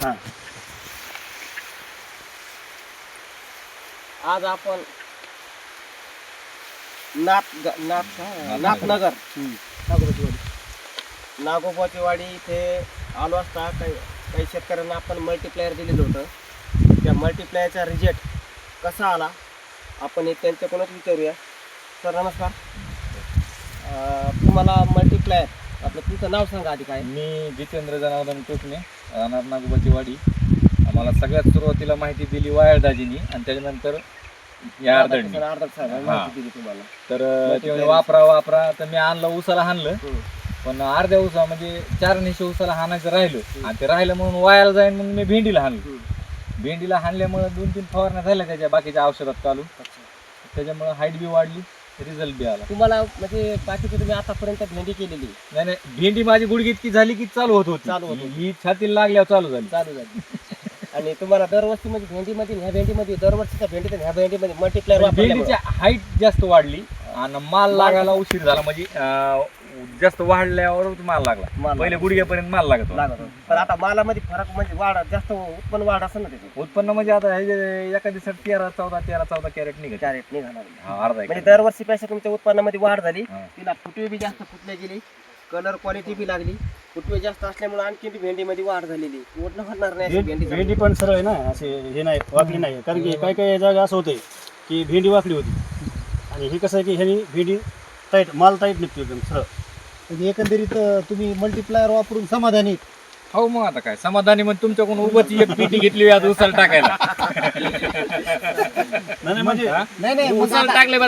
हा. आज आपण नाथनगर नागोबाची वाडी इथे आलो असता काही शेतकऱ्यांना आपण मल्टीप्लायर दिलेलं होतं. त्या मल्टीप्लायरचा रिजेक्ट कसा आला आपण हे त्यांच्याकडूनच विचारूया. सर नमस्कार. तुम्हाला मल्टीप्लायर आपलं तुमचं नाव सांगा आधी. काय? मी जितेंद्र जनार्दन टोकणे, राहणार नागोबाची वाडी. आम्हाला सगळ्यात सुरुवातीला माहिती दिली वायरदाजीनी आणि त्याच्यानंतर या अर्धडनी माहिती दिली तुम्हाला. तर ते वापरा तर मी आणलं उसाला हाणलं. पण अर्ध्या उसा म्हणजे 4 निशे उसाला हाणायचं राहिलं आणि ते राहिलं म्हणून वायाला जाईन म्हणून मी भेंडीला हाणलं. भेंडीला हाणल्यामुळे 2-3 फवारण्या झाल्या त्याच्या बाकीच्या औषधात चालू. त्याच्यामुळे हाईट बी वाढली, रिझल्ट बी आला. तुम्हाला म्हणजे बाकीची तुम्ही आतापर्यंत भेंडी केलेली? नाही, भेंडी माझी गुडघी इतकी झाली की चालू होत होती. ही छातीला लागल्यावर चालू झाली. आणि तुम्हाला दरवर्षी म्हणजे भेंडीमध्ये ह्या भेंडीमध्ये दरवर्षीच्या भेंडीत ह्या भेंडीमध्ये मल्टीप्लायर भेंडीची हाईट जास्त वाढली आणि माल लागायला उशीर झाला. म्हणजे जास्त वाढल्यावर माल लागला. पहिले गुडघ्यापर्यंत माल लागत होता. पण आता मालामध्ये फरक म्हणजे वाढ जास्त उत्पन्न वाढ असं ना त्याचं. उत्पन्न म्हणजे आता हे एका दिवसात 13-14 कॅरेट निघत. कॅरेट निघाला अर्धा म्हणजे दरवर्षी पेक्षा तुमच्या उत्पन्नामध्ये वाढ झाली. हा. तिला फुटवे बी जास्त फुटल्या गेली, कलर क्वालिटी बी लागली. फुटवे जास्त असल्यामुळे आणखी बी भेंडीमध्ये वाढ झालेली. ओढणं होणार नाही अशी भेंडी. भेंडी पण सरळ आहे ना, असे हे नाही वाकली नाही. कारण की काही काही जागा असं होतंय की भेंडी वाकली होती आणि हे कसं आहे की ह्यानी भेंडी टाईट माल टाईट निघतो एकदम सरळ. म्हणजे एकंदरीत तुम्ही मल्टीप्लायर वापरून समाधानी आहेत? हो मग आता काय समाधानी. मग तुमच्याकडून उभंच एक पेटी घेतली आज उसाला टाकायला. नाही म्हणजे नाही उसाला टाकले